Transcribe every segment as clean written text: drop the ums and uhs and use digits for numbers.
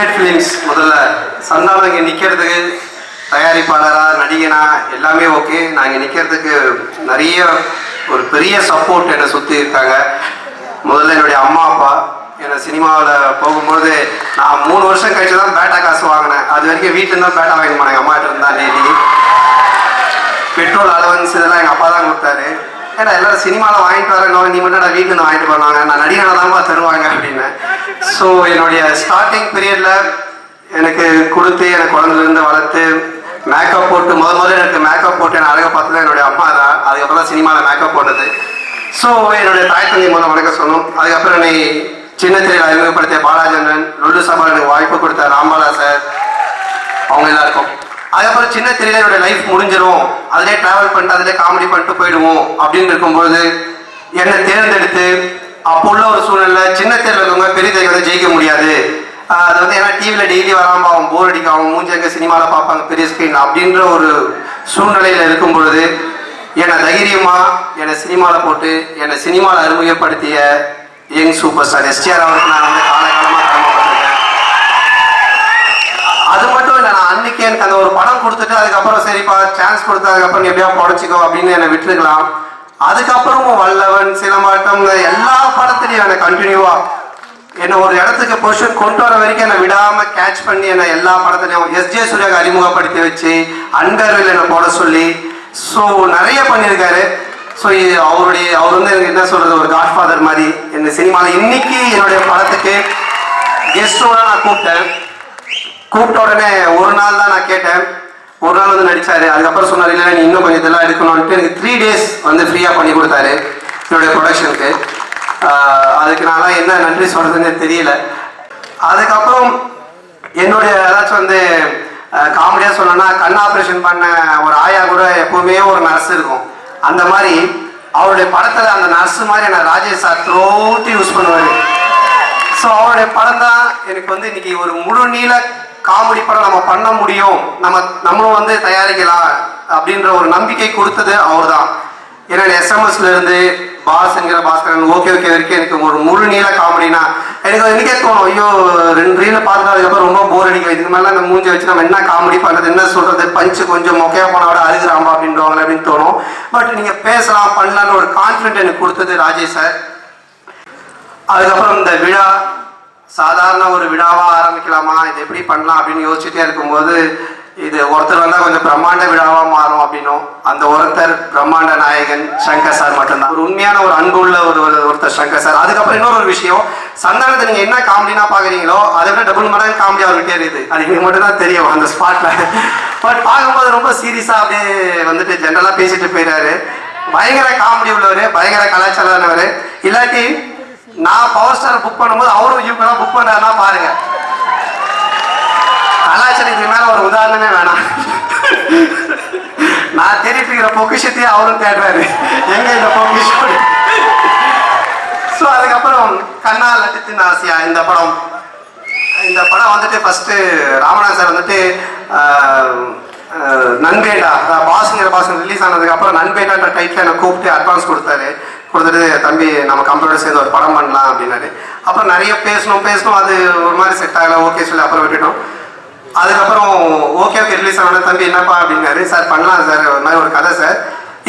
Handmade films முதல்ல சந்தானம் இங்கே நிற்கிறதுக்கு தயாரிப்பாளராக நடிகனா எல்லாமே ஓகே. நான் இங்கே நிற்கிறதுக்கு நிறைய ஒரு பெரிய சப்போர்ட் என்னை சுற்றி இருக்காங்க. முதல்ல என்னுடைய அம்மா அப்பா என்னை சினிமாவில் போகும்போது நான் 3 வருஷம் கழிச்சு தான் பேட்டா காசு வாங்கினேன். அது வரைக்கும் வீட்டில் தான் பேட்டா வாங்க மாட்டேங்க. அம்மா கிட்ட இருந்தா டெய்லி பெட்ரோல் அலவன்ஸ் இதெல்லாம் எங்கள் அப்பா தான் கொடுத்தாரு. ஏன்னா எல்லாரும் சினிமாவில் வாங்கிட்டு வரணும், நீ மட்டும் நான் வீட்டில் வாங்கிட்டு போனாங்க, நான் நடிகனாக தான்ப்பா தருவாங்க அப்படின்னு. ஸோ என்னுடைய ஸ்டார்டிங் பீரியடில் எனக்கு கொடுத்து எனக்கு குழந்தைலேருந்து வளர்த்து மேக்கப் போட்டு முதல்ல எனக்கு மேக்கப் போட்டு என்னை அழகாக பார்த்தது என்னுடைய அம்மா தான். அதுக்கப்புறம் தான் சினிமாவில் மேக்கப் போட்டது. ஸோ என்னுடைய தாய் தந்தை முதல்ல வணக்கம் சொன்னோம். அதுக்கப்புறம் என்னை சின்ன திரையில் அறிமுகப்படுத்திய பாலாச்சந்திரன், லொல்லு சபா எனக்கு வாய்ப்பு கொடுத்த ராம்பாலா சார், அவங்க எல்லாருக்கும். அதுக்கப்புறம் சின்ன திரையில என்னுடைய லைஃப் முடிஞ்சிடும், அதிலே ட்ராவல் பண்ணிட்டு அதிலே காமெடி பண்ணிட்டு போயிடுவோம் அப்படின்னு இருக்கும்போது என்னை தேர்ந்தெடுத்து அப்போ உள்ள ஒரு சூழ்நிலை சின்ன திரையில் இருக்கவங்க பெரிய திரையை வந்து ஜெயிக்க முடியாது. அது வந்து ஏன்னா டிவியில் டெய்லி வராமல் அவன் போர் அடிக்கும், அவன் மூஞ்சங்க சினிமாவில் பார்ப்பாங்க பெரிய ஸ்க்ரீன் அப்படின்ற ஒரு சூழ்நிலையில் இருக்கும் பொழுது என்னை தைரியமாக என்னை சினிமாவில் போட்டு என்னை சினிமாவில் அறிமுகப்படுத்திய யங் சூப்பர் ஸ்டார் எஸ்டிஆர் அவருக்கு நான் வந்து காலகாலமாக கடமைப்பட்டிருக்கேன். அது மட்டும் இல்லை, நான் அன்னைக்கு எனக்கு அந்த ஒரு படம் கொடுத்துட்டு அதுக்கப்புறம் சரிப்பா சான்ஸ் கொடுத்து அதுக்கப்புறம் எப்படியா புடச்சிக்கோ அப்படின்னு என்னை விட்டுருக்கலாம். அதுக்கப்புறமும் வல்லவன், சிலம்பாட்டம் எல்லா படத்துலையும் என்னை கண்டினியூவாக என்னை ஒரு இடத்துக்கு பொசிஷன் கொண்டு வர வரைக்கும் என்னை விடாமல் கேட்ச் பண்ணி என்னை எல்லா படத்துலையும் எஸ்ஜே சூர்யாவுக்கு அறிமுகப்படுத்தி வச்சு அன்பர்வில் என்னை போட சொல்லி ஸோ நிறைய பண்ணியிருக்காரு. ஸோ அவர் வந்து எனக்கு என்ன சொல்கிறது, ஒரு காட்ஃபாதர் மாதிரி என்ன சினிமாவில். இன்னைக்கு என்னுடைய படத்துக்கு கெஸ்டோட நான் கூப்பிட்ட உடனே ஒரு நாள் தான் நான் கேட்டேன். ஒரு நாள் வந்து நடித்தார். அதுக்கப்புறம் சொன்னார் இல்லை நீ இன்னும் கொஞ்சம் இதெல்லாம் எடுக்கணும்ட்டு எனக்கு 3 days வந்து ஃப்ரீயாக பண்ணி கொடுத்தாரு என்னுடைய ப்ரொடக்ஷனுக்கு. அதுக்கு நான் என்ன நன்றி சொல்கிறதுன்னு தெரியல. அதுக்கப்புறம் என்னுடைய ஏதாச்சும் வந்து காமெடியாக சொல்லணும்னா கண் ஆப்ரேஷன் பண்ண ஒரு ஆயா கூட எப்பவுமே ஒரு நர்ஸ் இருக்கும். அந்த மாதிரி அவருடைய படத்தில் அந்த நர்ஸ் மாதிரி என்ன ராஜேஷ் சார் த்ரோட்டி யூஸ் பண்ணுவார். ஸோ அவருடைய படம் தான் எனக்கு வந்து இன்னைக்கு ஒரு முழு நீள காமெடி படம் நம்ம பண்ண முடியும், நம்மளும் வந்து தயாரிக்கலாம் அப்படின்ற ஒரு நம்பிக்கை கொடுத்தது அவர் தான். ஏன்னா எஸ்எம்எஸ்ல இருந்து பாஸ் என்கிற பாஸ்கரன் ஓகே வரைக்கும் எனக்கு ஒரு முழு நீள காமெடினா எனக்கு எனக்கே தோணும், ஐயோ 2 ரீல பார்த்துட்டு அதுக்கப்புறம் ரொம்ப போர் அடிக்கும், இதுக்கு மேலே அந்த மூஞ்சி வச்சு நம்ம என்ன காமெடி பண்ணுறது, என்ன சொல்றது, பஞ்சு கொஞ்சம் மொக்கையா போன விட அழுகிறாம்பா அப்படின்றவங்க அப்படின்னு தோணும். பட் நீங்க பேசலாம் பண்ணலான்னு ஒரு கான்ஃபிடென்ட் எனக்கு கொடுத்தது ராஜேஷ் சார். அதுக்கப்புறம் இந்த விழா சாதாரண ஒரு விழாவாக ஆரம்பிக்கலாமா, இது எப்படி பண்ணலாம் அப்படின்னு யோசிச்சுட்டே இருக்கும்போது இது ஒருத்தர் வந்தால் கொஞ்சம் பிரம்மாண்ட விழாவாக மாறும் அப்படின்னும் அந்த ஒருத்தர் பிரம்மாண்ட நாயகன் சங்கர் சார் மட்டும்தான். ஒரு உண்மையான ஒரு அன்பு உள்ள ஒருத்தர் சங்கர் சார். அதுக்கப்புறம் இன்னொரு விஷயம், சந்தானத்தை நீங்கள் என்ன காமெடினா பார்க்குறீங்களோ அதை விட டபுள் மடங்கு காமெடி அவர்கிட்டே இருக்குது. அது எனக்கு மட்டும்தான் தெரியும் அந்த ஸ்பாட்டில். பட் பார்க்கும்போது ரொம்ப சீரியஸாக அப்படியே வந்துட்டு ஜென்ரலாக பேசிட்டு போயிடாரு. பயங்கர காமெடி உள்ளவர், பயங்கர கலாச்சாரமானவர். இல்லாட்டி நான் பவர் ஸ்டார் புக் பண்ணும்போது அவரும் யூக்கெல்லாம் புக் பண்ணாருன்னா பாருங்க, கலாச்சாரத்துக்கு மேல ஒரு உதாரணமே வேணாம். நான் தேடிட்டு இருக்கிற பொக்கிஷத்தையே அவரும் தேடுறாரு, எங்க இந்த பொக்கிஷம். ஸோ அதுக்கப்புறம் கண்ணால் நடித்தின் ஆசையா இந்த படம் வந்துட்டு ஃபர்ஸ்ட் ராமநாதன் சார் வந்துட்டு நண்பேடா பாசன் ரிலீஸ் ஆனதுக்கு அப்புறம் நண்பேடான்ற டைட்டில் என்னை கூப்பிட்டு அட்வான்ஸ் கொடுத்துட்டு தம்பி நம்ம கம்பெனியோட சேர்ந்து ஒரு படம் பண்ணலாம் அப்படின்னாரு. அப்புறம் நிறைய பேசணும் அது ஒரு மாதிரி செட் ஆகல, ஓகே சொல்லி அப்புறம் விட்டுட்டோம். அதுக்கப்புறம் ஓகே ரிலீஸ் ஆன தம்பி என்னப்பா அப்படின்னாரு. சார் பண்ணலாம் சார், ஒரு மாதிரி ஒரு கதை சார்.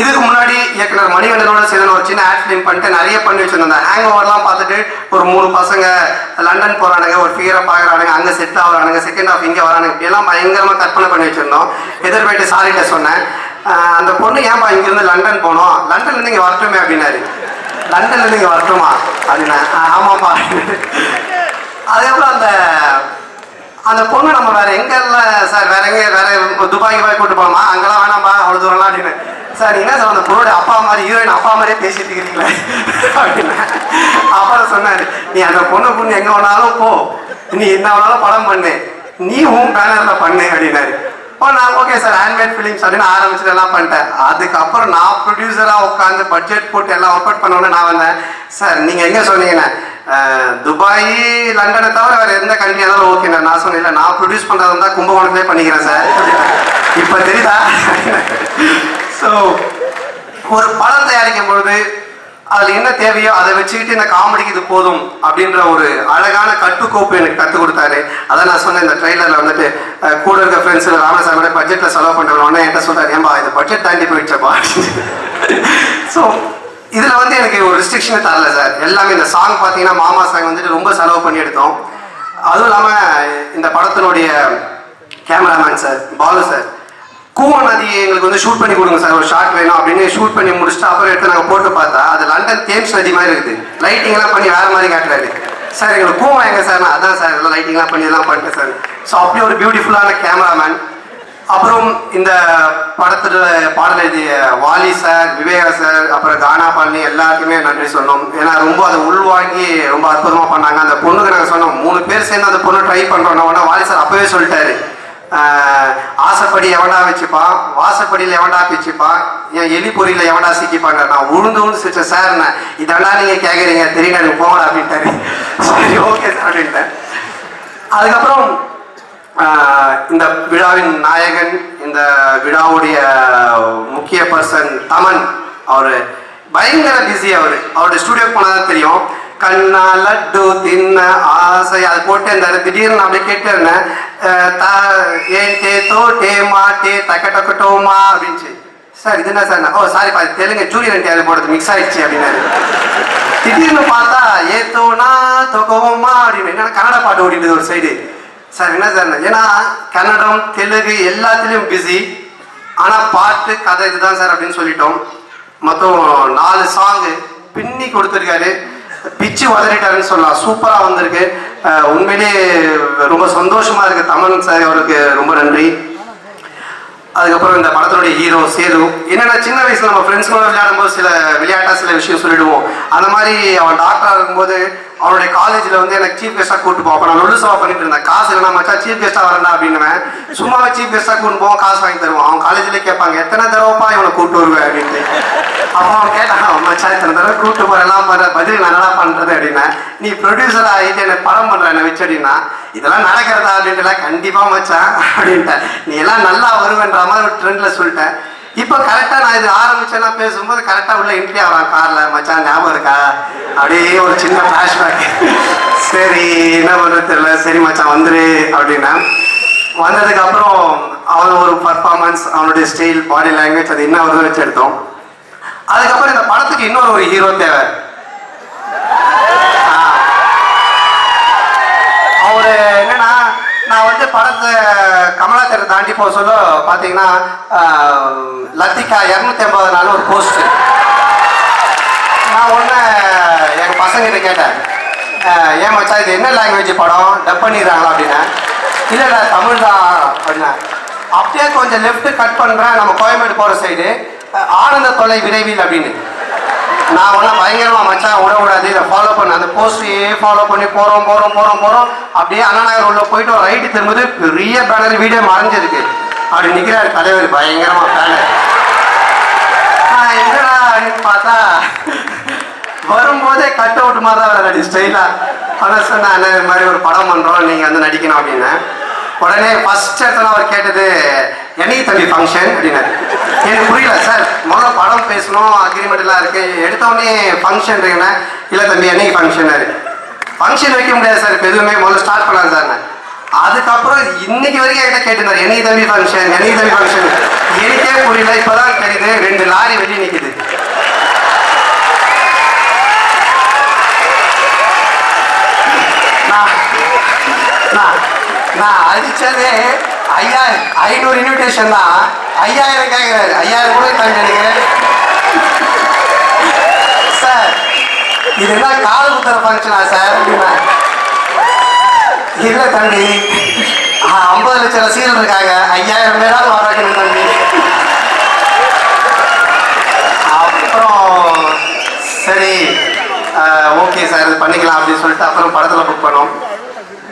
இதுக்கு முன்னாடி இயக்குனர் மணிவண்ணனோட சேர்ந்து ஒரு சின்ன ஆட் ஃபிலிம் பண்ணிட்டு நிறைய பண்ணி வச்சிருந்தேன். ஹேங் ஓவர்லாம் பார்த்துட்டு ஒரு 3 பசங்க லண்டன் போகிறானுங்க, ஒரு ஃபிகரை பார்க்குறானுங்க, அங்கே செட் ஆகுறானுங்க, செகண்ட் ஹாஃப் இங்கே வரானுங்க, இப்படியெல்லாம் பயங்கரமாக கற்பனை பண்ணி வச்சுருந்தோம். எதிர்போயிட்டு சாரிட்ட சொன்னேன், அந்த பொண்ணு ஏன்பா இங்கேருந்து லண்டன் போனோம், லண்டன்லேருந்து இங்கே வரட்டுமே அப்படின்னாரு. லண்டன்லேருந்து இங்கே வரட்டுமா அப்படின்னா ஆமாப்பா. அதுக்கப்புறம் அந்த பொண்ணு நம்ம வேற எங்கெல்ல சார், வேற துபாய்க்கு போய் கூட்டு போகலாமா, அங்கெல்லாம் வேணாம்பா அவ்வளோ தூரம்லாம் அப்படின்னு. சார் நீங்க என்ன சார் அந்த பொண்ணோட அப்பா மாதிரி ஹீரோயின் அப்பா மாதிரியே பேசிட்டு இருக்கிறீங்களே அப்படின்னு. அப்புறம் சொன்னாரு, நீ அந்த பொண்ணு எங்க வேணாலும் போ, நீ என்ன வேணாலும் படம் பண்ணு, நீ உன் பேனர்ல பண்ணு அப்படின்னாரு. நான் ஓகே சார் ஹேண்ட்மேட் ஃபிலிம்ஸ் அப்படின்னு ஆரம்பிச்சுட்டு எல்லாம் பண்ணிட்டேன். அதுக்கப்புறம் நான் ப்ரொடியூசராக உட்காந்து பட்ஜெட் போட்டு எல்லாம் ஒர்க் அவுட் பண்ணோன்னு நான் வந்தேன். சார் நீங்கள் எங்கே சொன்னீங்கண்ணே, துபாய் லண்டனை தவிர வேறு எந்த கண்ட்ரி இருந்தாலும் ஓகேண்ணா. நான் சொன்னேன் இல்லை, நான் ப்ரொடியூஸ் பண்ணுறது இருந்தால் கும்பகோணத்திலே பண்ணிக்கிறேன் சார். இப்போ தெரியுதா? ஸோ ஒரு படம் தயாரிக்கும் பொழுது அதில் என்ன தேவையோ அதை வச்சுக்கிட்டு இந்த காமெடிக்கு இது போதும் அப்படின்ற ஒரு அழகான கட்டுக்கோப்பு எனக்கு கற்றுக் கொடுத்தாரு. அதான் நான் சொன்னேன், இந்த ட்ரெய்லரில் வந்துட்டு கூட இருக்க ஃப்ரெண்ட்ஸில் ராமசாமியோட பட்ஜெட்டில் செலவு பண்ணுறோன்னே என்கிட்ட சொல்கிறார், ஏன்பா இது பட்ஜெட் தாண்டி போயிடுச்சப்பா. ஸோ இதில் வந்து எனக்கு ஒரு ரெஸ்ட்ரிக்ஷனே தரல சார். எல்லாமே இந்த சாங் பார்த்தீங்கன்னா மாமா சாங் வந்துட்டு ரொம்ப செலவு பண்ணி எடுத்தோம். அதுவும் இல்லாமல் இந்த படத்தினுடைய கேமராமேன் சார் பாலு சார் கூவ நதி எங்களுக்கு வந்து ஷூட் பண்ணி கொடுங்க சார், ஒரு ஷார்ட் வேணும் அப்படின்னு ஷூட் பண்ணி முடிச்சுட்டு அப்புறம் எடுத்து நாங்கள் போட்டு பார்த்தா அது லண்டன் தேம்ஸ் நதி மாதிரி இருக்குது. லைட்டிங்லாம் பண்ணி வேறு மாதிரி காட்டுறாரு சார். எங்களுக்கு கூவம் எங்க சார்? நான் அதான் சார் எல்லாம் லைட்டிங்லாம் பண்ணி எல்லாம் பண்ணிட்டேன் சார். ஸோ அப்படி ஒரு பியூட்டிஃபுல்லான கேமராமேன். அப்புறம் இந்த படத்துல பாடல் எழுதிய வாலி சார், விவேகா சார், அப்புறம் கானா பாலனி எல்லாருக்குமே நன்றி சொன்னோம். ஏன்னா ரொம்ப அதை உள்வாங்கி ரொம்ப அற்புதமாக பண்ணாங்க. அந்த பொண்ணுக்கு நாங்கள் சொன்னோம் 3 பேர் சேர்ந்து அந்த பொண்ணு ட்ரை பண்ணுறோம். வாலி சார் அப்பவே சொல்லிட்டாரு, ஆசைப்படி எவன்டா வச்சுப்பான், வாசப்படியில் எவன்டா பிச்சுப்பான், என் எலி பொறியில் எவன்டா சிக்கிப்பாங்க. நான் உழுந்து சிரிச்சேன் சார், நான் இதெல்லாம் நீங்கள் கேட்குறீங்க தெரியும் எனக்கு போகலாம் அப்படின்ட்டாரு. சரி ஓகே சார் அப்படின்ட்டேன். அதுக்கப்புறம் இந்த விழாவின் நாயகன், இந்த விழாவுடைய முக்கிய பர்சன் தமன், அவர் பயங்கர பிஸி. அவருடைய ஸ்டூடியோக்கு போனால் தெரியும். கண்ணா லட்டு தின்ன ஆசை அது போட்டு இருந்தாரு. திடீர்னு அப்படியே கேட்டு இருந்தேன், ஏன் டே தோ டே மா டே தக்க டக்கட்டோமா அப்படின்ச்சு. சார் இது என்ன சார்? ஓ சாரி பா, தெலுங்கு ஜூனியர் என்டிஆர் போடுறது மிக்ஸ் ஆயிடுச்சு அப்படின்னாரு. திடீர்னு பார்த்தா ஏத்தோனா தொகோமா அப்படின்னு என்ன கன்னட பாட்டு ஓடிட்டு ஒரு சைடு. சார் என்ன சார்? ஏன்னா கன்னடம் தெலுங்கு எல்லாத்துலேயும் பிஸி, ஆனால் பாட்டு கதை இதுதான் சார் அப்படின்னு சொல்லிட்டோம். மொத்தம் 4 சாங்கு பின்னி கொடுத்துருக்காரு. பிச்சு வதறிட்டாருன்னு சொல்லலாம். சூப்பராக வந்திருக்கு. உண்மையிலே ரொம்ப சந்தோஷமா இருக்கு. தமன் சார் அவருக்கு ரொம்ப நன்றி. அதுக்கப்புறம் இந்த படத்தினுடைய ஹீரோ சேது. என்னன்னா சின்ன வயசுல நம்ம ஃப்ரெண்ட்ஸ்களோட விளையாடும்போது சில விளையாட்டா சில விஷயம் சொல்லிடுவோம். அந்த மாதிரி அவன் டாக்டரா இருக்கும்போது அவனுடைய காலேஜில் வந்து எனக்கு சீஃப் கெஸ்டாக கூட்டு போவோம். அப்போ நான் லொல்லு சவா பண்ணிட்டு இருந்தேன். காசு இல்லைனா மச்சா சீஃப் கெஸ்டாக வரேன்டா அப்படின்னுவேன். சும்மாவே சீஃப் கெஸ்டாக கூட்டு போவோம், காசு வாங்கி தருவோம். அவன் காலேஜில் கேட்பாங்க, எத்தனை தடவைப்பா இவனை கூப்பிட்டு வருவேன் அப்படின்ட்டு. அப்போ அவன் கேட்டான், மச்சா இத்தனை தடவை கூப்பிட்டு போறேன்லாம் பண்ணுற பதில் நான் என்னடா பண்ணுறது அப்படின்னா, நீ ப்ரொடியூசர் ஆகிட்டு என்ன படம் பண்ணுற என்ன வச்சு அப்படின்னா, இதெல்லாம் நடக்கிறதா அப்படின்ட்டுலாம் கண்டிப்பாக மச்சான் அப்படின்ட்டேன். நீ எல்லாம் நல்லா வருவேன்ற மாதிரி ஒரு ட்ரெண்டில் சொல்லிட்டேன். இப்போ கரெக்டாக நான் இது ஆரம்பிச்சேன்னா பேசும்போது கரெக்டாக உள்ள என்ட்ரி ஆகிறான் காரில். மச்சான் ஞாபகம் இருக்கா? அப்படியே ஒரு சின்ன ஃப்ளாஷ்பேக். சரி என்ன பண்ணுறது தெரியல, சரி மச்சான் வந்துரு அப்படின்னா. வந்ததுக்கப்புறம் அவன் ஒரு பர்ஃபார்மன்ஸ், அவனுடைய ஸ்டைல், பாடி லாங்குவேஜ் அது என்ன வருது வச்சு எடுத்தோம். அதுக்கப்புறம் இந்த படத்துக்கு இன்னொரு ஒரு ஹீரோ தேவை. அவரு என்னன்னா, நான் வந்து படத்தை கமலா தேட்டர் தாண்டி போக சொல்ல பார்த்தீங்கன்னா லத்திகா 250 நாள் ஒரு போஸ்ட். நான் ஒன்று எங்கள் பசங்கிட்ட கேட்டேன், ஏன் மச்சா இது என்ன லாங்குவேஜ் படம், டப் பண்ணிடுறாங்களா அப்படின்னா. இல்லை தமிழ் தான் அப்படின்னா. அப்படியே கொஞ்சம் லெஃப்ட் கட் பண்ணுறேன், நம்ம கோயம்பேடு போகிற சைடு ஆனந்த தொலை விரைவில் அப்படின்னு. நான் ஒன்றா பயங்கரமாக மச்சான் விடக்கூடாது, இதை ஃபாலோ பண்ண அந்த போஸ்டையே ஃபாலோ பண்ணி போகிறோம். அப்படியே அண்ணா நகர் உள்ள போயிட்டு ஒரு ரைட்டு திரும்புது, பெரிய பேனர் வீடியோ மறைஞ்சிருக்கு. அப்படி நிற்கிறாரு தலைவர் பயங்கரமாக பேனர். என்னடா அப்படின்னு பார்த்தா வரும்போதே கட் அவுட் மாதிரி தான் வர ஸ்டைலாக. அதான் சொன்னேன், அண்ணன் இது மாதிரி ஒரு படம் பண்ணுறோம், நீங்கள் வந்து நடிக்கணும் அப்படின்னு. உடனே ஃபர்ஸ்ட் இடத்துல அவர் கேட்டது, என்னைக்கு தம்பி ஃபங்க்ஷன் அப்படின்னாரு. எனக்கு புரியல சார், முதல்ல படம் பேசணும், அக்ரிமெண்ட் எல்லாம் இருக்கு, எடுத்தோடனே ஃபங்க்ஷன் இருக்குன்னா. இல்லை தம்பி என்னைக்கு ஃபங்க்ஷன்? ஃபங்க்ஷன் வைக்க முடியாது சார், இப்போ எதுவுமே முதல்ல ஸ்டார்ட் பண்ணலாம் சார். அதுக்கப்புறம் இன்னைக்கு வரைக்கும் என்கிட்ட கேட்டுருந்தார், என்னைக்கு தம்பி ஃபங்க்ஷன். எனக்கே புரியல, இப்போதான் தெரியுது 2 லாரி வெளியே நிற்குது. நான் அடிச்சதே 500 இன்விடேஷன் தான், 5000 கேட்கிறாரு. 5000 கூட தாண்டி சார் இதுதான் கால் குத்துற ஃபங்க்ஷனா சார் அப்படின்னா. இல்லை தம்பி 50 லட்சம் ரசிகர்கள் இருக்காங்க, 5000 பேராவது வராக்கணும் தம்பி. அப்புறம் சரி ஓகே சார் இது பண்ணிக்கலாம் அப்படின்னு சொல்லிட்டு அப்புறம் படத்தில் புக் பண்ணோம்.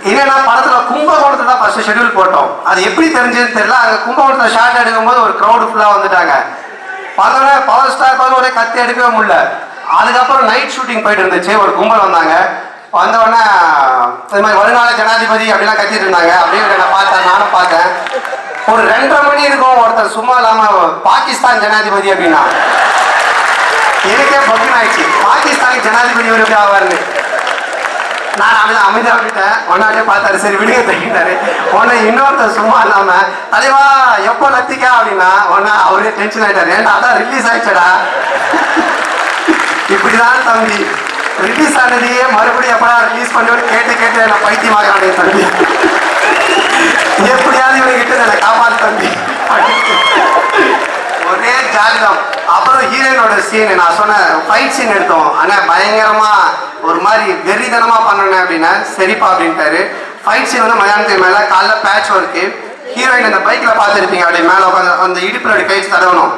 என்னன்னா படத்துல கும்பகோணத்துல தான் ஃபர்ஸ்ட் ஷெட்யூல் போட்டோம். அது எப்படி தெரிஞ்சதுன்னு தெரியல. அங்கே கும்பகோணத்தில் ஷார்ட் எடுக்கும்போது ஒரு க்ரௌடு ஃபுல்லாக வந்துட்டாங்க. பார்த்தோன்னே பவர் ஸ்டார் பார்த்து ஒரே கத்தி எடுக்கவே முடியல. அதுக்கப்புறம் நைட் ஷூட்டிங் போயிட்டு இருந்துச்சு, ஒரு கும்பல் வந்தாங்க. வந்தோடனே இது மாதிரி வருங்கால ஜனாதிபதி அப்படிலாம் கத்திட்டு இருந்தாங்க. அப்படின்னு நான் பார்த்தேன், நானும் பார்த்தேன். ஒரு 2:30 மணி இருக்கும், ஒருத்தர் சும்மா இல்லாமல் பாகிஸ்தான் ஜனாதிபதி அப்படின்னா எனக்கே பக்குன்னு ஆயிடுச்சு. பாகிஸ்தானுக்கு ஜனாதிபதி ஒரு எப்படி ஆவாருன்னு நான் அமைதியா விட்டேன். ஒன்னாடியே பார்த்தாரு, சரி விடுங்க தங்கிட்டாரு. உடனே இன்னொருத்தர் சும்மா இல்லாம தலைவா எப்போ லத்திக்கா அப்படின்னா உடனே அவரே டென்ஷன் ஆயிட்டாரு. ஏன்டா அதான் ரிலீஸ் ஆயிடுச்சடா. இப்படிதான் தம்பி ரிலீஸ் ஆனதையே மறுபடியும் எப்படா ரிலீஸ் பண்ணி கேட்டு கேட்டு நான் பைத்தியமாகறானே தம்பி, எப்படியாவது இவங்கிட்ட என்னை காப்பாத்து தம்பி. ஒரே ஜாலிதான். அப்புறம் ஹீரோயினோட சீன் நான் சொன்னேன், ஃபைட் சீன் எடுத்தோம். ஆனால் பயங்கரமா ஒரு மாதிரி வெறிதனமா பண்ணணும் அப்படின்னா சரிப்பா அப்படின்ட்டாரு. ஃபைட் சீன் வந்து மதியானத்துக்கு மேலே காலைல பேட்ச் ஒர்க்கு. ஹீரோயின் அந்த பைக்கில் பார்த்துருப்பீங்க, அப்படி மேலே உட்காந்து அந்த இடுப்பில் அப்படி கழிச்சு தடவணும்.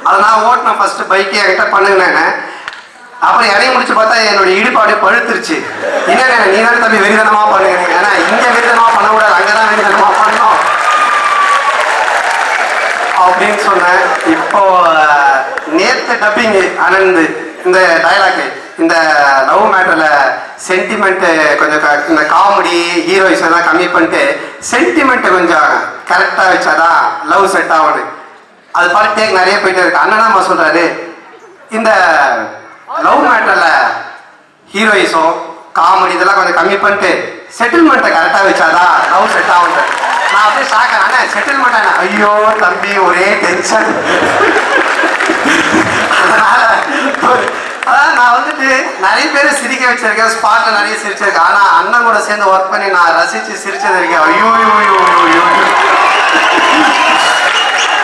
அதை நான் ஓட்டினேன் ஃபர்ஸ்ட் பைக்கே என்கிட்ட பண்ணுங்கன்னு. அப்புறம் இடையை முடிச்சு பார்த்தா என்னோட இடுப்பு அப்படியே பழுத்துருச்சு. என்ன நீ தானே தம்பி வெறிதனமா பண்ணுங்க, ஏன்னா இங்கே வெறிதனமா பண்ணக்கூடாது, அங்கே தான் வெறிதனமா பண்ணணும் அப்படின்னு சொன்னேன். இப்போ நேற்று டப்பிங்கு அனந்து இந்த டைலாக், இந்த லவ் மேட்டர்ல சென்டிமெண்ட் கொஞ்சம் இந்த காமெடி ஹீரோயிஸ் எல்லாம் கம்மி பண்ணிட்டு சென்டிமெண்ட்டை கொஞ்சம் கரெக்டாக வச்சாதான் லவ் செட் ஆகணும். அது பார்த்து டேக் நிறைய போயிட்டே இருக்கு. அண்ணனாமா சொல்றாரு, இந்த லவ் மேட்டர்ல ஹீரோயிஸும் காமெடி இதெல்லாம் கொஞ்சம் கம்மி பண்ணிட்டு செட்டில்மெண்ட்டை கரெக்டாக வச்சாதான் லவ் செட் ஆகும். நான் அப்படியே ஷாக் ஆனேன். செட்டில்மெண்ட் ஐயோ தம்பி ஒரே டென்ஷன். அதனால அதான் நான் வந்துட்டு நிறைய பேர் சிரிக்க வச்சிருக்கேன், ஸ்பாட்ல நிறைய சிரிச்சிருக்கேன். ஆனா அண்ணன் கூட சேர்ந்து ஒர்க் பண்ணி நான் ரசிச்சு சிரிச்சது இருக்கேன். ஐயோ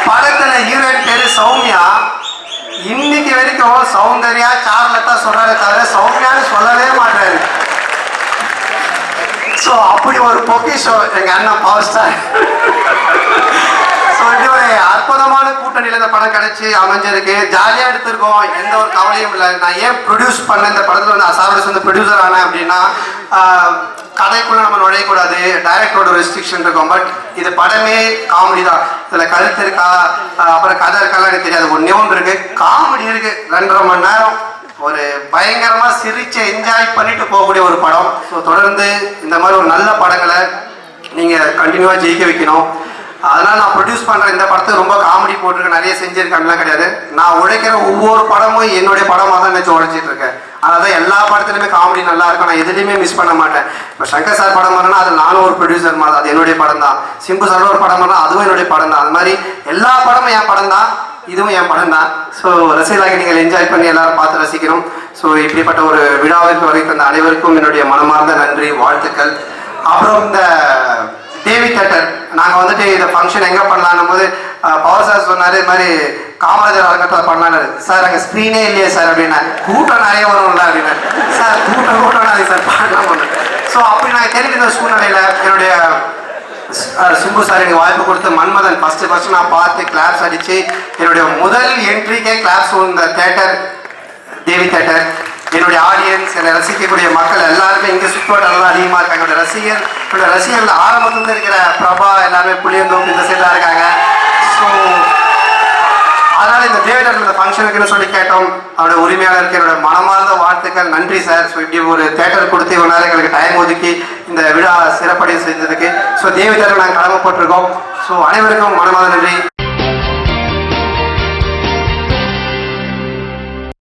படத்துல ஹீரோயின் பேரு சௌமியா. இன்னைக்கு வரைக்கும் சௌந்தர்யா சார்லத்தா சொல்றாரு தவிர சௌமியான்னு சொல்லவே மாட்டாரு. ஸோ அப்படி ஒரு பொக்கிஷம் எங்க அண்ணன் பவர் ஸ்டார். ஸோ இப்படி ஒரு அற்புதமான கூட்டணியில் இந்த படம் கிடைச்சி அமைஞ்சிருக்கு. ஜாலியாக எடுத்திருக்கோம், எந்த ஒரு கவலையும் இல்லை. நான் ஏன் ப்ரொடியூஸ் பண்ண இந்த படத்தில் வந்து அசாவரஸ் வந்து ப்ரொடியூசர் ஆனேன் அப்படின்னா, கதைக்குள்ள நம்ம நுழையக்கூடாது, டைரக்டரோட ரெஸ்ட்ரிக்ஷன் இருக்கும். பட் இது படமே காமெடி தான். இதில் கருத்து இருக்கா அப்புறம் கதை இருக்காலாம் எனக்கு தெரியாது. ஒன்றே ஒன்று இருக்கு, காமெடி இருக்கு. 2.5 மணி நேரம் ஒரு பயங்கரமா சிரிச்சு என்ஜாய் பண்ணிட்டு போகக்கூடிய ஒரு படம். ஸோ தொடர்ந்து இந்த மாதிரி ஒரு நல்ல படங்களை நீங்க கண்டினியூவா ஜெயிக்க வைக்கணும். அதனால நான் ப்ரொடியூஸ் பண்ற இந்த படத்தை ரொம்ப காமெடி போட்டிருக்கேன், நிறைய செஞ்சிருக்கேன்லாம் கிடையாது. நான் உழைக்கிற ஒவ்வொரு படமும் என்னுடைய படமாக தான் நினைச்சு உழைச்சிட்டு இருக்கேன். அதான் எல்லா படத்துலையுமே காமெடி நல்லா இருக்கும், நான் எதுலையுமே மிஸ் பண்ண மாட்டேன். இப்போ சங்கர் சார் படம் வரனா அது நானும் ஒரு ப்ரொடியூசர் மாதிரி, அது என்னுடைய படம் தான். சிம்பு சார் ஒரு படம் வரனா அதுவும் என்னுடைய படம் தான். அது மாதிரி எல்லா படமும் என் படம் தான், இதுவும் என் படம் தான். ஸோ ரசிகர்களாக நீங்கள் என்ஜாய் பண்ணி எல்லாரும் பார்த்து ரசிக்கணும். ஸோ இப்படிப்பட்ட ஒரு விழாவிற்கு வரைக்கும் அந்த அனைவருக்கும் என்னுடைய மனமார்ந்த நன்றி, வாழ்த்துக்கள். அப்புறம் இந்த தேவி தேட்டர் நாங்கள் வந்துட்டு இந்த ஃபங்க்ஷன் எங்கே பண்ணலான்னும் போது பவர் சார் சொன்னார், இது மாதிரி காமராஜர் அரங்கத்தில் பண்ணலான்னு. சார் அங்கே ஸ்க்ரீனே இல்லையே சார் அப்படின்னா, கூட்டம் நிறைய வரும்ல அப்படின்னா. சார் கூட்டம் நிறைய சார் பண்ணலாம் ஒன்று. ஸோ அப்படி நான் தெரிவித்த சூழ்நிலையில் என்னுடைய சிம்பு சார் எனக்கு வாய்ப்பு கொடுத்து மன்மதன் ஃபர்ஸ்ட் நான் பார்த்து கிளாப்ஸ் அடித்து என்னுடைய முதல் என்ட்ரிக்கே கிளாப்ஸ் இந்த தேட்டர் தேவி தேட்டர். என்னுடைய ஆடியன்ஸ், என்னை ரசிக்கக்கூடிய மக்கள் எல்லாருமே இங்கே சுற்றுவட்டாரம் அதிகமாக இருக்காங்க. என்னோட ரசிகர்கள் ஆரம்பத்துலேருந்து இருக்கிற பிரபா எல்லாருமே புளியந்தோப்பு இந்த சைடாக இருக்காங்க. ஸோ அதனால் இந்த தேவிடர் இந்த ஃபங்க்ஷனுக்குன்னு சொல்லி கேட்டோம். அவருடைய உரிமையாளருக்கு என்னோட மனமார்ந்த வாழ்த்துக்கள், நன்றி சார். ஸோ இப்படி ஒரு தேட்டர் கொடுத்து இவ்வளோ நேரம் எங்களுக்கு டைம் ஒதுக்கி இந்த விழா சிறப்படைய செஞ்சதுக்கு ஸோ தேவிடர் நாங்கள் கடமைப்பட்டிருக்கோம். ஸோ அனைவருக்கும் மனமார்ந்த நன்றி.